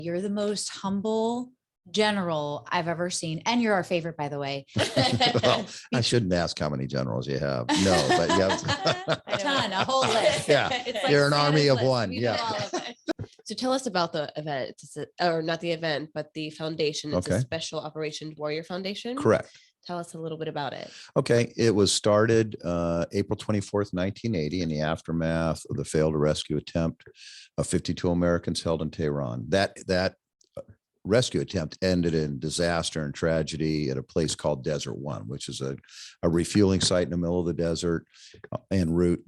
You're the most humble general I've ever seen. And you're our favorite, by the way. Well, I shouldn't ask how many generals you have. No, but you have a ton, a whole list. Yeah, It's like you're an Santa's army of list. one. We know Yeah. all of it. So tell us about the event, or not the event, but the foundation. It's Okay. a Special Operations Warrior Foundation. Correct. Tell us a little bit about it. Okay. It was started April 24th, 1980, in the aftermath of the failed rescue attempt of 52 Americans held in Tehran. That rescue attempt ended in disaster and tragedy at a place called Desert One, which is a refueling site in the middle of the desert en route,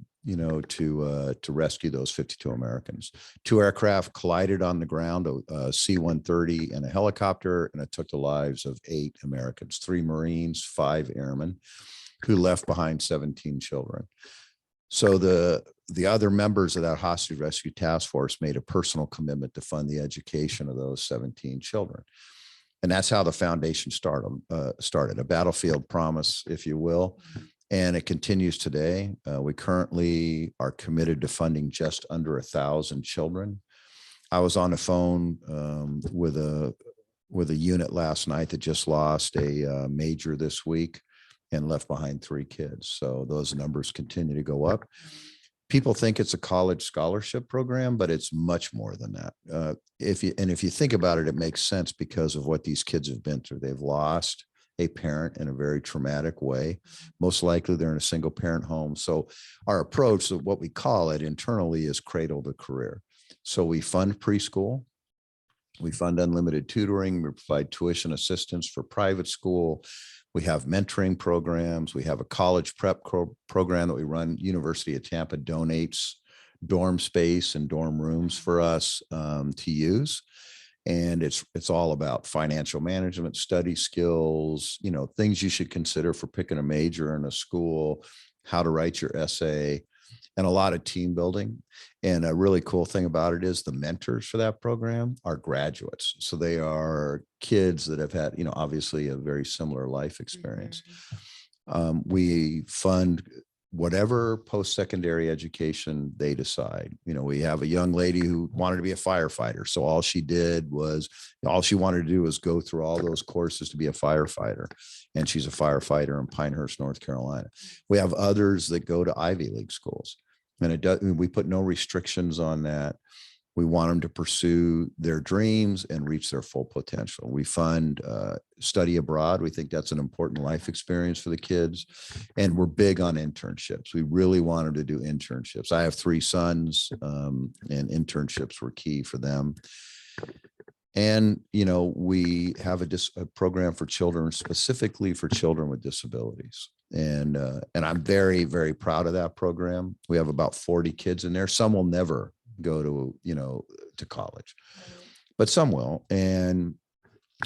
to rescue those 52 Americans. 2 aircraft collided on the ground, a C-130 and a helicopter, and it took the lives of 8 Americans, 3 Marines, 5 airmen, who left behind 17 children. So the other members of that hostage rescue task force made a personal commitment to fund the education of those 17 children. And that's how the foundation started, a battlefield promise, if you will. And it continues today. We currently are committed to funding just under 1,000 children. I was on the phone with a unit last night that just lost a major this week and left behind 3 kids. So those numbers continue to go up. People think it's a college scholarship program, but it's much more than that. If you think about it, it makes sense because of what these kids have been through. They've lost a parent in a very traumatic way. Most likely they're in a single parent home. So our approach, what we call it internally, is cradle to career. So we fund preschool. We fund unlimited tutoring. We provide tuition assistance for private school. We have mentoring programs. We have a college prep program that we run. University of Tampa donates dorm space and dorm rooms for us to use. And it's all about financial management, study skills, things you should consider for picking a major in a school, how to write your essay, and a lot of team building. And a really cool thing about it is the mentors for that program are graduates. So they are kids that have had, obviously a very similar life experience. We fund whatever post-secondary education they decide. We have a young lady who wanted to be a firefighter. So all she wanted to do was go through all those courses to be a firefighter. And she's a firefighter in Pinehurst, North Carolina. We have others that go to Ivy League schools, and we put no restrictions on that. We want them to pursue their dreams and reach their full potential. We fund study abroad. We think that's an important life experience for the kids. And we're big on internships. We really want them to do internships. I have 3 sons, and internships were key for them. And, we have a program for children, specifically for children with disabilities. And I'm very, very proud of that program. We have about 40 kids in there. Some will never go to college, but some will. And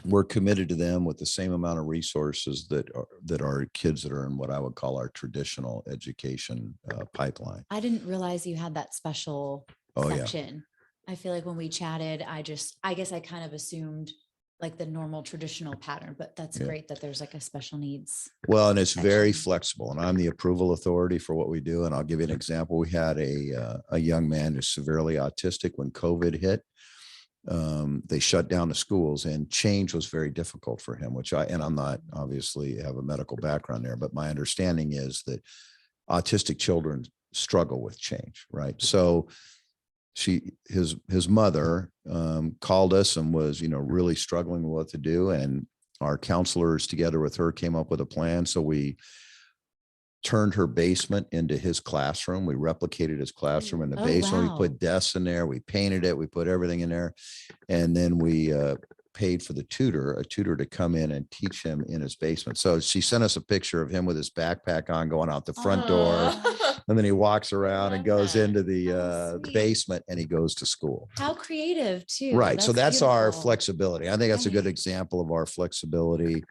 we're committed to them with the same amount of resources that are kids that are in what I would call our traditional education pipeline. I didn't realize you had that special section. Yeah. I feel like when we chatted, I guess I kind of assumed like the normal traditional pattern, but that's great that there's like a special needs. Well, and it's very flexible, and I'm the approval authority for what we do. And I'll give you an example. We had a young man who's severely autistic. When COVID hit, they shut down the schools, and change was very difficult for him, I'm not obviously have a medical background there, but my understanding is that autistic children struggle with change, right? So his mother called us and was, really struggling with what to do. And our counselors together with her came up with a plan. So we turned her basement into his classroom. We replicated his classroom in the basement. Wow. We put desks in there. We painted it. We put everything in there. And then we paid for a tutor to come in and teach him in his basement. So she sent us a picture of him with his backpack on going out the front door. And then he walks around and goes into the basement, and he goes to school. How creative too. Right. So that's beautiful. our flexibility. I think that's a good example of our flexibility.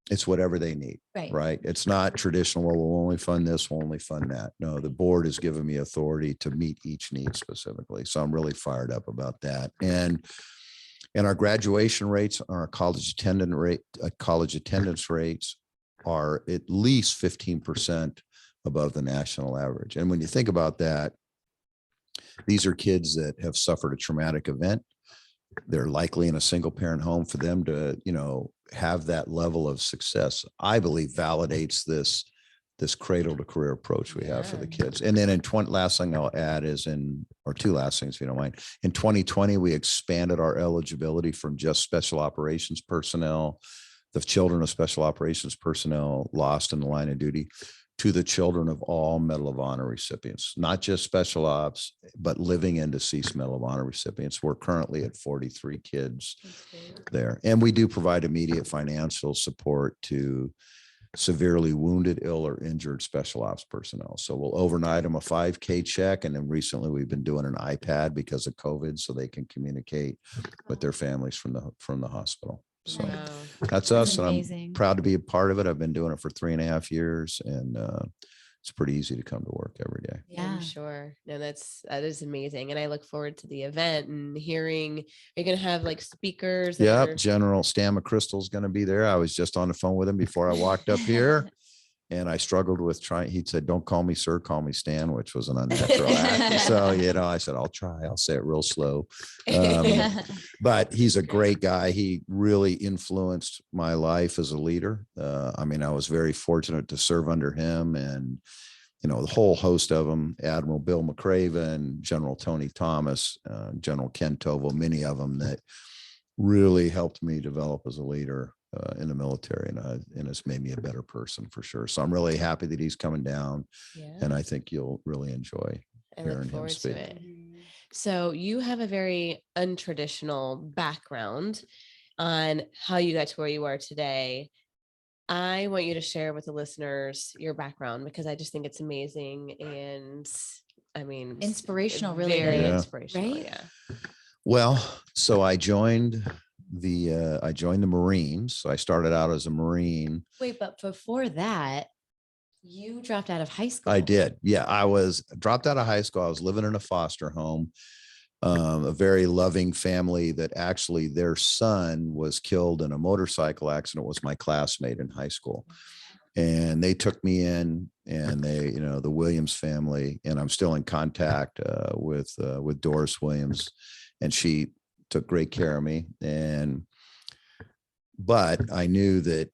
It's whatever they need, right? It's not traditional. Well, we'll only fund this, we'll only fund that. No, the board has given me authority to meet each need specifically. So I'm really fired up about that. And our graduation rates, our college attendance rates are at least 15% above the national average. And when you think about that, these are kids that have suffered a traumatic event. they're likely in a single parent home. For them to, have that level of success, I believe validates this cradle to career approach we have for the kids. And then last thing I'll add is or two last things, if you don't mind. In 2020, we expanded our eligibility from just special operations personnel, the children of special operations personnel lost in the line of duty, to the children of all Medal of Honor recipients, not just special ops, but living and deceased Medal of Honor recipients. We're currently at 43 kids there. And we do provide immediate financial support to severely wounded, ill, or injured special ops personnel. So we'll overnight them a $5K check. And then recently we've been doing an iPad because of COVID, so they can communicate with their families from the hospital. So that's us. And I'm proud to be a part of it. I've been doing it for 3.5 years, and it's pretty easy to come to work every day. Yeah, I'm sure. No, that is amazing. And I look forward to the event and hearing, are you going to have like speakers? Yeah, General Stan McChrystal is going to be there. I was just on the phone with him before I walked up here. And I struggled with he said, "Don't call me sir, call me Stan," which was an unnatural act. So, I said, I'll try. I'll say it real slow. But he's a great guy. He really influenced my life as a leader. I was very fortunate to serve under him, and, the whole host of them, Admiral Bill McCraven, General Tony Thomas, General Ken Tovell, many of them that really helped me develop as a leader in the military, and it's made me a better person for sure. So I'm really happy that he's coming down, and I think you'll really enjoy hearing him speak. So you have a very untraditional background on how you got to where you are today. I want you to share with the listeners your background, because I just think it's amazing, and inspirational, really, very inspirational. Right? Yeah. Well, so I joined the Marines. So I started out as a Marine. Wait, but before that, you dropped out of high school. I did. Yeah, I was dropped out of high school. I was living in a foster home, a very loving family that actually their son was killed in a motorcycle accident, was my classmate in high school. And they took me in, and they, the Williams family, and I'm still in contact with Doris Williams, and she took great care of me. But I knew that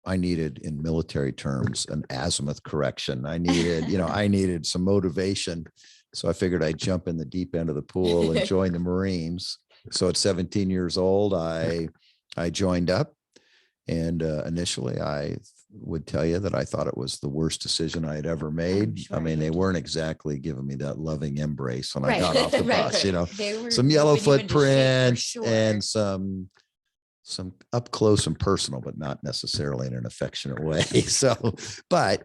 I needed, in military terms, an azimuth correction. I needed some motivation. So I figured I'd jump in the deep end of the pool and join the Marines. So at 17 years old, I joined up, and initially I would tell you that I thought it was the worst decision I had ever made. Sure. they weren't exactly giving me that loving embrace when I got off the bus, some They yellow were putting you into shape for footprints sure. and some up close and personal, but not necessarily in an affectionate way. But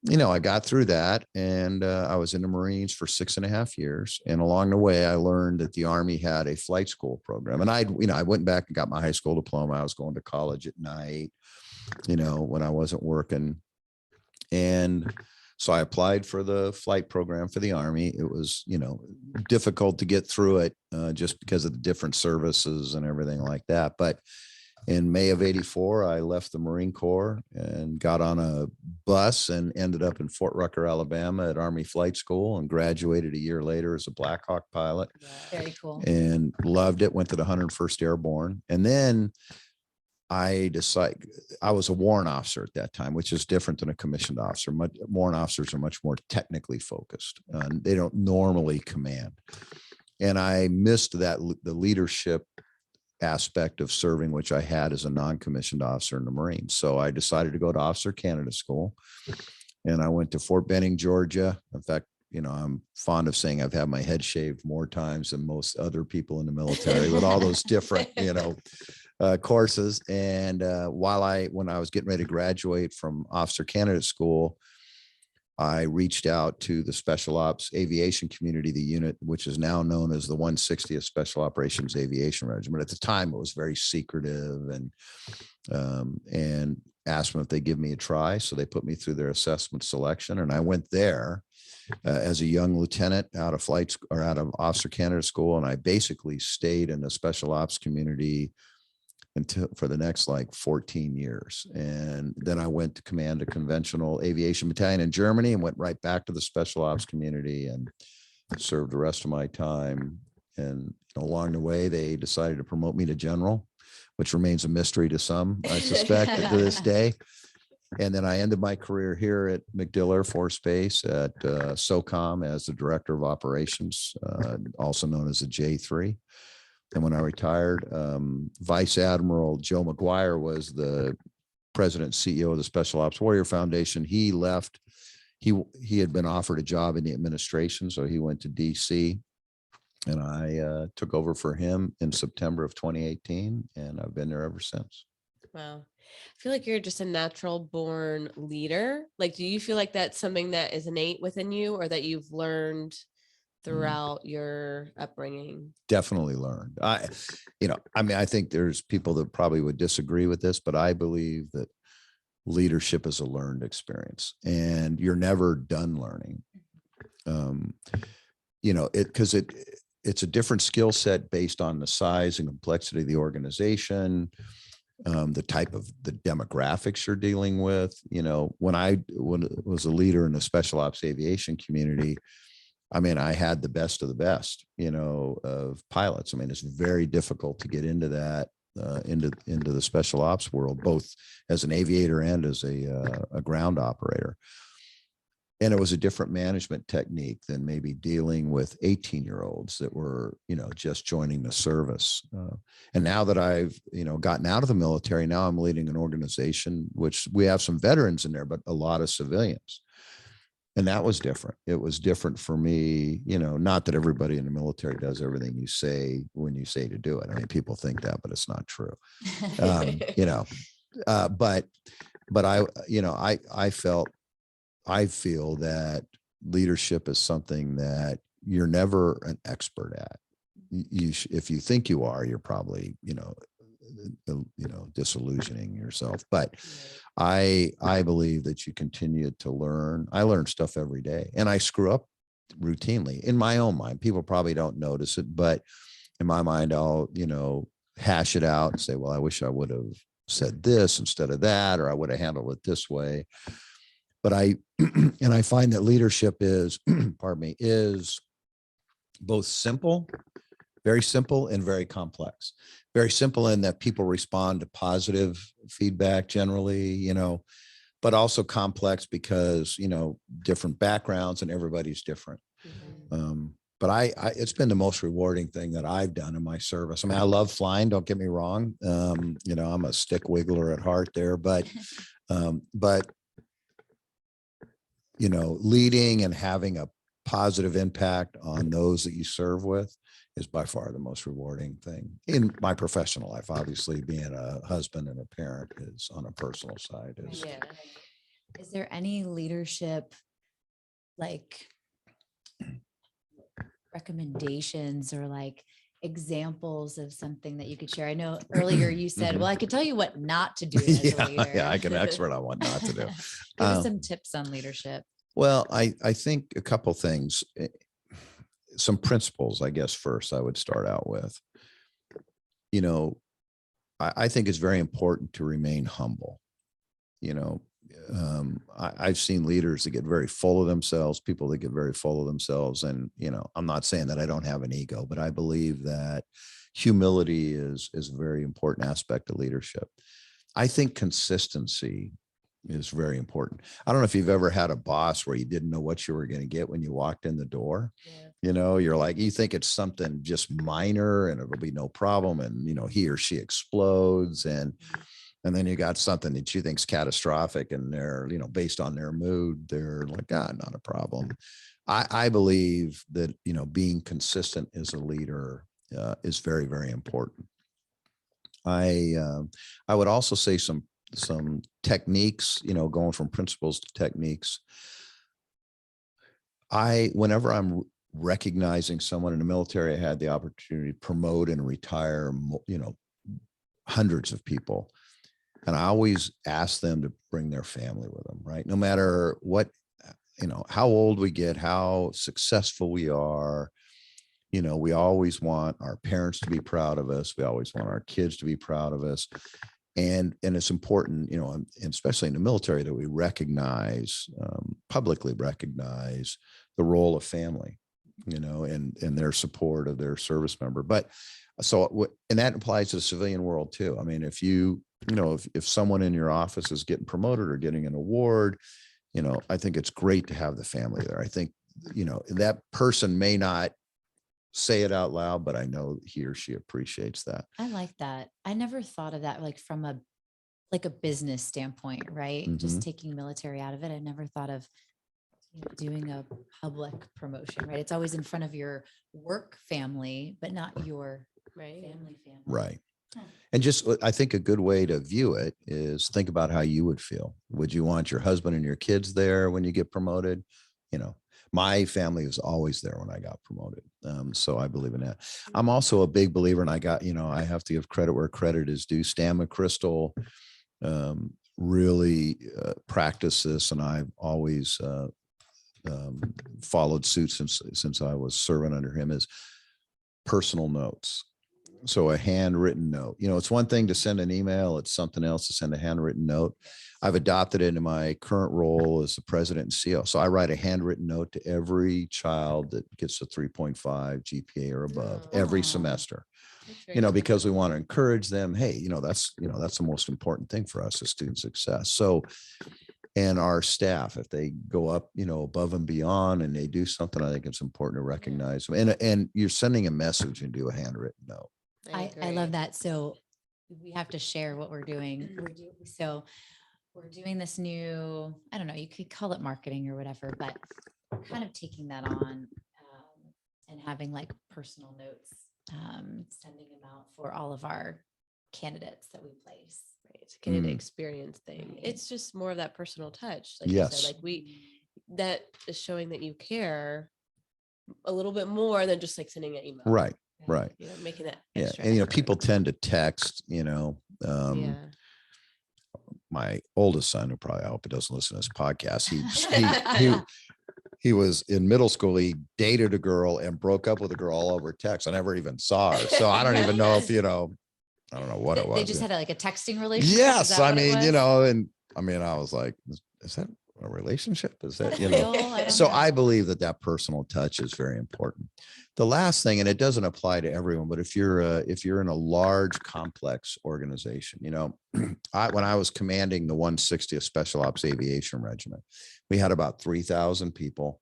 I got through that, and I was in the Marines for 6.5 years. And along the way, I learned that the Army had a flight school program. And I went back and got my high school diploma. I was going to college at night, when I wasn't working. And so I applied for the flight program for the Army. It was, difficult to get through it just because of the different services and everything like that. But in May of '84, I left the Marine Corps and got on a bus and ended up in Fort Rucker, Alabama at Army Flight School, and graduated a year later as a Black Hawk pilot. Very cool. And loved it. Went to the 101st Airborne. And then I decided, I was a warrant officer at that time, which is different than a commissioned officer. Warrant officers are much more technically focused. They don't normally command. And I missed the leadership aspect of serving, which I had as a non-commissioned officer in the Marines. So I decided to go to Officer Candidate School, and I went to Fort Benning, Georgia. In fact, I'm fond of saying I've had my head shaved more times than most other people in the military with all those different, courses. And when I was getting ready to graduate from Officer Candidate School, I reached out to the Special Ops Aviation community, the unit, which is now known as the 160th Special Operations Aviation Regiment. At the time, it was very secretive, and asked them if they give me a try. So they put me through their assessment selection, and I went there as a young lieutenant out of Officer Candidate School. And I basically stayed in the Special Ops community for the next 14 years. And then I went to command a conventional aviation battalion in Germany, and went right back to the Special Ops community, and served the rest of my time And along the way, they decided to promote me to general, which remains a mystery to some, I suspect, to this day. And then I ended my career here at MacDill Air Force Base at SOCOM as the Director of Operations, also known as the J3. And when I retired, Vice Admiral Joe McGuire was the president and CEO of the Special Ops Warrior Foundation. He left. He had been offered a job in the administration, so he went to DC, and I took over for him in September of 2018, and I've been there ever since. Wow. I feel like you're just a natural born leader. Like, do you feel like that's something that is innate within you, or that you've learned throughout your upbringing? Definitely learned. I mean, I think there's people that probably would disagree with this, but I believe that leadership is a learned experience, and you're never done learning. It's a different skill set based on the size and complexity of the organization, the type of the demographics you're dealing with. When I was a leader in the special ops aviation community, I mean, I had the best of the best, of pilots. I mean, it's very difficult to get into that, into the special ops world, both as an aviator and as a ground operator. And it was a different management technique than maybe dealing with 18-year-olds that were, just joining the service. And now that I've, gotten out of the military, now I'm leading an organization, which we have some veterans in there, but a lot of civilians. And that was different. It was different for me, not that everybody in the military does everything you say when you say to do it. I mean, people think that, but it's not true. But I feel that leadership is something that you're never an expert at. If you think you are, you're probably, disillusioning yourself. But I believe that you continue to learn. I learn stuff every day, and I screw up routinely in my own mind. People probably don't notice it, but in my mind, I'll, hash it out and say, well, I wish I would have said this instead of that, or I would have handled it this way. But I find that leadership is, is both simple, very simple, and very complex. Very simple in that people respond to positive feedback generally, but also complex because, different backgrounds and everybody's different. Mm-hmm. But it's been the most rewarding thing that I've done in my service. I mean, I love flying, don't get me wrong. I'm a stick wiggler at heart there, but leading and having a positive impact on those that you serve with is by far the most rewarding thing in my professional life. Obviously, being a husband and a parent is on a personal side. Yeah. Is there any leadership, like recommendations or like examples of something that you could share? I know earlier you said, well, I could tell you what not to do as a leader. Yeah, I can expert on what not to do. Give us some tips on leadership. Well, I think a couple things, some principles, I guess, first I would start out with. I think it's very important to remain humble. I've seen leaders that get very full of themselves, people that get very full of themselves. And, I'm not saying that I don't have an ego, but I believe that humility is a very important aspect of leadership. I think consistency is very important. I don't know if you've ever had a boss where you didn't know what you were going to get when you walked in the door. Yeah. You're like, you think it's something just minor and it'll be no problem. And, he or she explodes. And then you got something that you think's catastrophic, and they're, based on their mood, they're like, not a problem. I believe that, being consistent as a leader is very, very important. I would also say some techniques, going from principles to techniques. Whenever I'm recognizing someone in the military, I had the opportunity to promote and retire, hundreds of people. And I always ask them to bring their family with them, right? No matter what, how old we get, how successful we are, we always want our parents to be proud of us. We always want our kids to be proud of us. And it's important, and especially in the military, that we recognize, publicly recognize the role of family. you know, and their support of their service member. But so, and that applies to the civilian world too. I mean, if you know, if someone in your office is getting promoted or getting an award, you know, I think it's great to have the family there. I think, you know, that person may not say it out loud, but I know he or she appreciates that. I like that. I never thought of that like from a business standpoint, right? Just taking military out of it. I never thought of doing a public promotion, right? It's always in front of your work family, but not your family. Right. And just, I think a good way to view it is think about how you would feel. Would you want your husband and your kids there when you get promoted? You know, my family was always there when I got promoted. So I believe in that. I'm also a big believer, and I got, you know, I have to give credit where credit is due. Stan McChrystal really practiced this, and I've always followed suit since I was serving under him, is personal notes. So a handwritten note, you know, it's one thing to send an email. It's something else to send a handwritten note. I've adopted it into my current role as the president and CEO. So I write a handwritten note to every child that gets a 3.5 GPA or above every semester, you know, because we want to encourage them. Hey, you know, that's the most important thing for us is student success. So, and our staff, if they go up, you know, above and beyond and they do something, I think it's important to recognize them. And you're sending a message and do a handwritten note. I love that. So we have to share what we're doing. So we're doing this new, I don't know, you could call it marketing or whatever, but we're kind of taking that on and having like personal notes, sending them out for all of our candidates that we place. Right. Candidate experience thing. Right. It's just more of that personal touch. Like yes. you said, like that is showing that you care a little bit more than just like sending an email. Right. Right. You know, making that. Yeah. And, you know, people tend to text, you know, my oldest son, who probably, I hope he doesn't listen to this podcast. He was in middle school. He dated a girl and broke up with a girl all over text. I never even saw her. So I don't even know if, you know, I don't know what it was. They just had like a texting relationship. Yes. I mean, you know, and I mean, I was like, is that a relationship? Is that, you know, so I believe that personal touch is very important. The last thing, and it doesn't apply to everyone, but if you're in a large, complex organization, you know, when I was commanding the 160th Special Ops Aviation Regiment, we had about 3,000 people.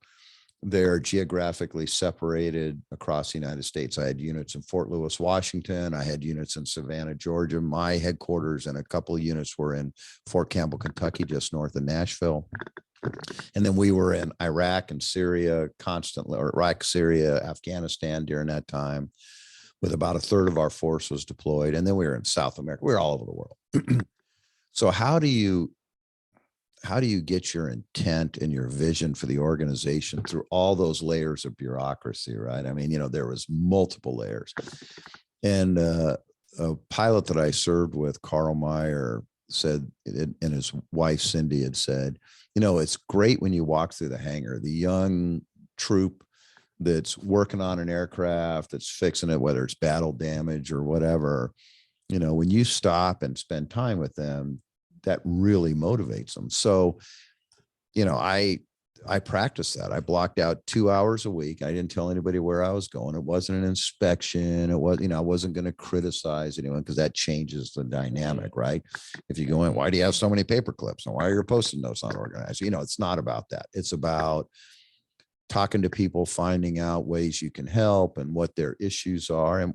They're geographically separated across the United States. I had units in Fort Lewis, Washington. I had units in Savannah, Georgia. My headquarters and a couple of units were in Fort Campbell, Kentucky, just north of Nashville. And then we were in Iraq and Syria constantly, or Iraq, Syria, Afghanistan during that time, with about a third of our force was deployed. And then we were in South America. We were all over the world. So how do you get your intent and your vision for the organization through all those layers of bureaucracy, right? I mean, you know, there was multiple layers. And a pilot that I served with, Carl Meyer, said, and his wife, Cindy, had said, you know, it's great when you walk through the hangar, the young troop that's working on an aircraft, that's fixing it, whether it's battle damage or whatever, you know, when you stop and spend time with them, that really motivates them. So, you know, I practiced that. I blocked out 2 hours a week. I didn't tell anybody where I was going. It wasn't an inspection. It was, you know, I wasn't going to criticize anyone, because that changes the dynamic, right? If you go in, why do you have so many paper clips? And why are your Post-it notes not organized? You know, it's not about that. It's about talking to people, finding out ways you can help and what their issues are, and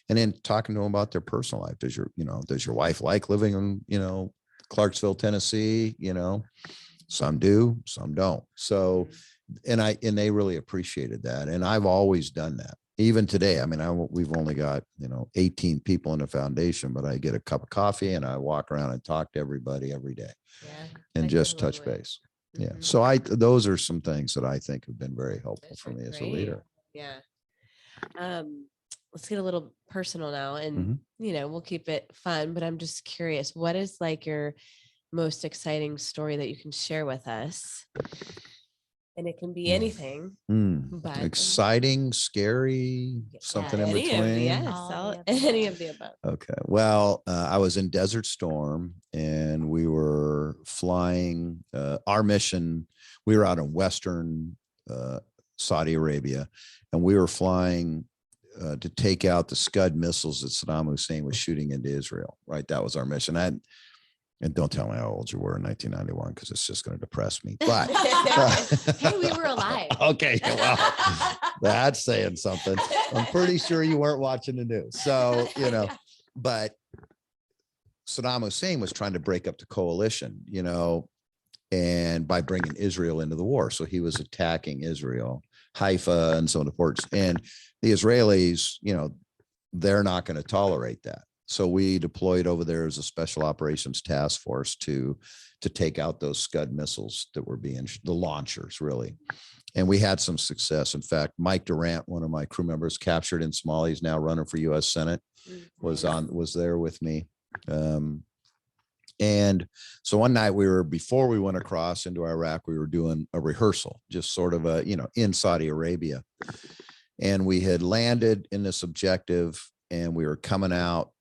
then talking to them about their personal life. Does your wife like living in, you know, Clarksville, Tennessee? You know, some do, some don't. So, and they really appreciated that. And I've always done that. Even today, I mean, we've only got, you know, 18 people in the foundation, but I get a cup of coffee and I walk around and talk to everybody every day and just touch base. Yeah. So those are some things that I think have been very helpful for me as a leader. Yeah. Let's get a little personal now, and you know, we'll keep it fun, but I'm just curious, what is like your most exciting story that you can share with us? And it can be anything, but exciting, scary, something in between. Any of the above. Okay. Well, I was in Desert Storm and we were flying our mission. We were out in Western Saudi Arabia, and we were flying to take out the Scud missiles that Saddam Hussein was shooting into Israel. Right, that was our mission. And don't tell me how old you were in 1991 because it's just going to depress me. But Hey, we were alive. Okay, well, that's saying something. I'm pretty sure you weren't watching the news. So, but Saddam Hussein was trying to break up the coalition, and by bringing Israel into the war. So he was attacking Israel, Haifa, and so on the ports. And the Israelis, they're not going to tolerate that. So we deployed over there as a special operations task force to take out those Scud missiles that were the launchers, really. And we had some success. In fact, Mike Durant, one of my crew members, captured in Somalia, he's now running for U.S. Senate, was there with me. And so one night before we went across into Iraq, we were doing a rehearsal, just sort of in Saudi Arabia. And we had landed in this objective and we were coming out,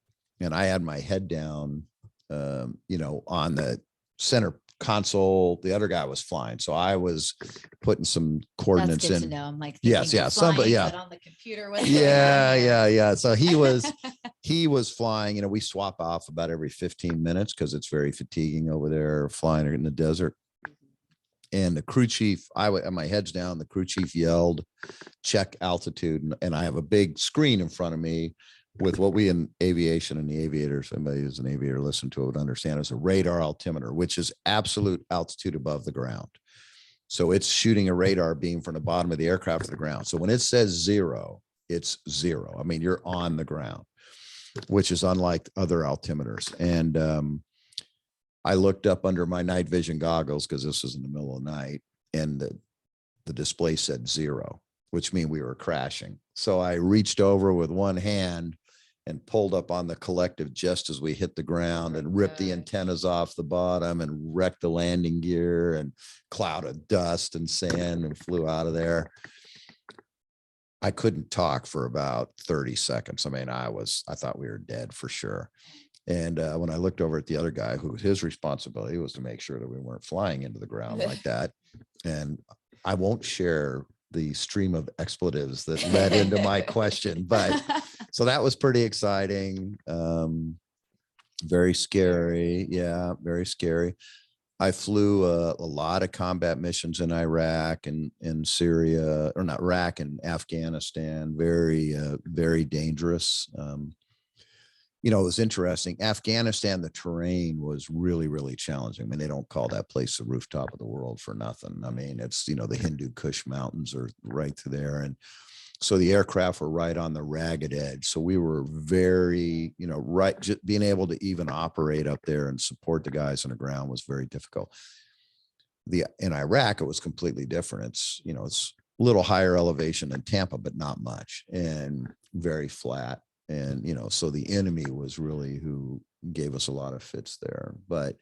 and I had my head down, on the center console. The other guy was flying. So I was putting some coordinates That's good in. to know. I'm like, Yes, yeah, somebody, yeah. But on the computer with Yeah. So he was flying, we swap off about every 15 minutes because it's very fatiguing over there flying in the desert. And the crew chief, my head's down, the crew chief yelled, check altitude. And I have a big screen in front of me with what we in aviation and the aviators, somebody who's an aviator listen to it would understand, is a radar altimeter, which is absolute altitude above the ground. So it's shooting a radar beam from the bottom of the aircraft to the ground. So when it says 0, it's 0. I mean, you're on the ground, which is unlike other altimeters. And I looked up under my night vision goggles because this was in the middle of the night, and the display said 0, which means we were crashing. So I reached over with one hand and pulled up on the collective just as we hit the ground and ripped the antennas off the bottom and wrecked the landing gear, and cloud of dust and sand, and flew out of there. I couldn't talk for about 30 seconds. I mean, I thought we were dead for sure. And when I looked over at the other guy, his responsibility was to make sure that we weren't flying into the ground like that. And I won't share the stream of expletives that led into my question, but so that was pretty exciting. Very scary. Yeah, very scary. I flew a lot of combat missions in Iraq and in Syria, or not Iraq and Afghanistan. Very, very dangerous. It was interesting. Afghanistan, the terrain was really, really challenging. I mean, they don't call that place the rooftop of the world for nothing. I mean, it's, the Hindu Kush Mountains are right to there. And so the aircraft were right on the ragged edge. So we were very, just being able to even operate up there and support the guys on the ground was very difficult. In Iraq, it was completely different. It's a little higher elevation than Tampa, but not much, and very flat. And, so the enemy was really who gave us a lot of fits there. But,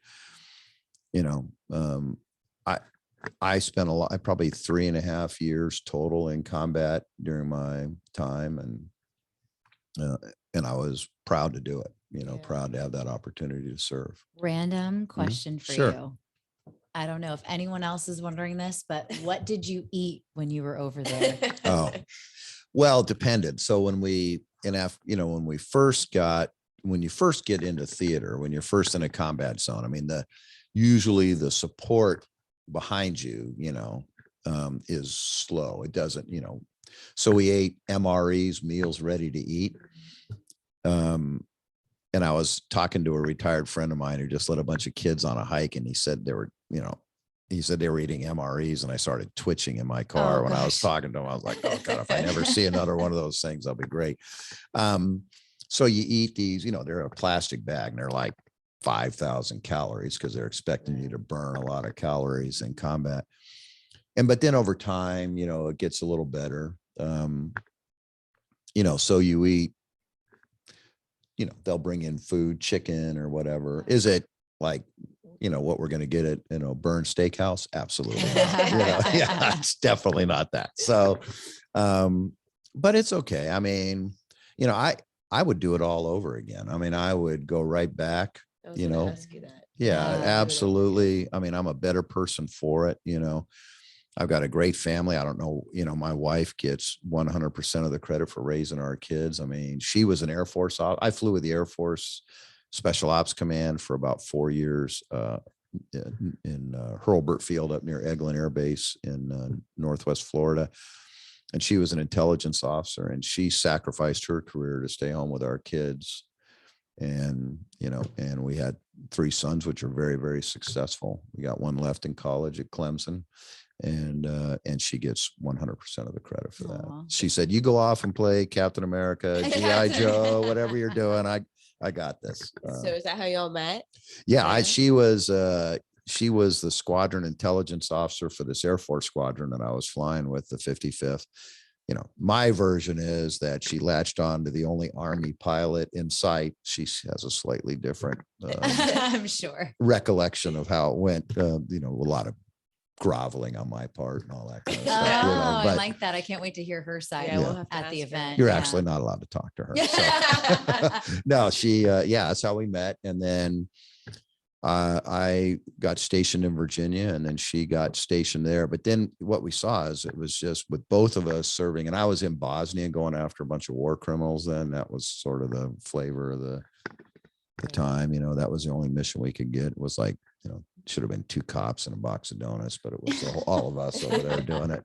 I spent probably 3.5 years total in combat during my time. And I was proud to do it, proud to have that opportunity to serve. Random question for Sure. you. I don't know if anyone else is wondering this, but what did you eat when you were over there? Oh, well, it depended. So when when you first get into theater, when you're first in a combat zone, I mean, usually the support behind you, is slow. It doesn't, so we ate MREs, meals ready to eat. And I was talking to a retired friend of mine who just led a bunch of kids on a hike, and he said they were eating MREs, and I started twitching in my car when I was talking to him. I was like, oh God, if I never see another one of those things, that'll be great. So you eat these, they're a plastic bag, and they're like 5,000 calories because they're expecting you to burn a lot of calories in combat. But then over time, it gets a little better. So you eat, they'll bring in food, chicken or whatever. Is it like, what we're going to get at, Burn Steakhouse? Absolutely not. Yeah, it's definitely not that. So, but it's okay. I mean, I would do it all over again. I mean, I would go right back, Ask you that. Yeah, absolutely. I mean, I'm a better person for it, I've got a great family. I don't know, my wife gets 100% of the credit for raising our kids. I mean, she was an Air Force. I flew with the Air Force Special Ops Command for about 4 years in Hurlburt Field up near Eglin Air Base in Northwest Florida. And she was an intelligence officer, and she sacrificed her career to stay home with our kids. And, and we had 3 sons, which are very, very successful. We got one left in college at Clemson. And she gets 100% of the credit for that. Aw. She said, "You go off and play Captain America, GI Joe, whatever you're doing. I got this." So is that how y'all met? Yeah, Yeah. she was the squadron intelligence officer for this Air Force squadron that I was flying with, the 55th. My version is that she latched on to the only Army pilot in sight. She has a slightly different I'm sure. recollection of how it went. A lot of groveling on my part and all that kind of Oh, stuff. I but like that. I can't wait to hear her side Yeah, we'll have to at the ask her. event. you're Yeah. actually not allowed to talk to her. So. No, that's how we met. And then I got stationed in Virginia, and then she got stationed there. But then what we saw is it was just with both of us serving, and I was in Bosnia going after a bunch of war criminals. Then that was sort of the flavor of the time. That was the only mission we could get. It was like, should have been 2 cops and a box of donuts, but it was all of us over there doing it,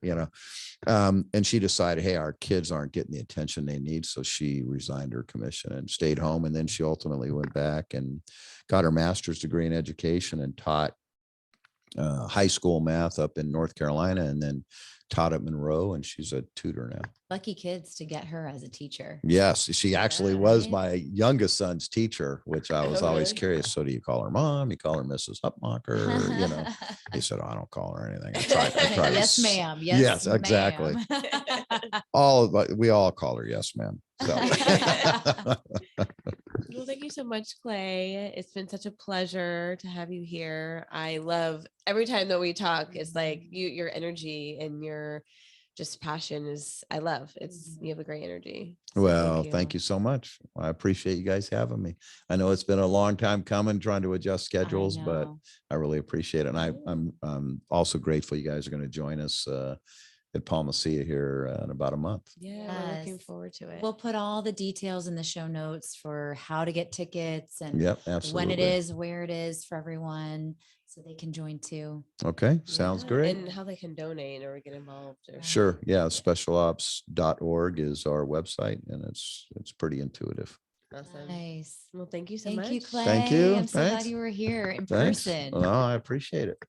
and she decided, hey, our kids aren't getting the attention they need. So she resigned her commission and stayed home. And then she ultimately went back and got her master's degree in education and taught high school math up in North Carolina, and then taught at Monroe, and she's a tutor now. Lucky kids to get her as a teacher. Yes, she actually Yeah, was right? my youngest son's teacher, which I was Oh, always really? curious. So do you call her mom? You call her Mrs. Hutmacher? He said, "Oh, I don't call her anything. I try to Yes, s- ma'am. Yes, exactly. ma'am. We all call her yes, ma'am. So Well, thank you so much, Clay. It's been such a pleasure to have you here. I love every time that we talk, it's like your energy and your just passion is, I love. You have a great energy. So well, thank you so much. I appreciate you guys having me. I know it's been a long time coming, trying to adjust schedules, but know. I really appreciate it. And I'm also grateful you guys are going to join us at Palma Sia here in about a month. Yeah, we're looking Yes. forward to it. We'll put all the details in the show notes for how to get tickets and Yep, absolutely. when it is, where it is for everyone, so they can join too. Okay, sounds Yeah, great. And how they can donate or get involved. Or Sure. Yeah. Specialops.org is our website, and it's pretty intuitive. Awesome. Nice. Well, thank you so Thank much. you, Clay. Thank you. I'm so glad Thanks. you were here in Thanks. person. Well, I appreciate it.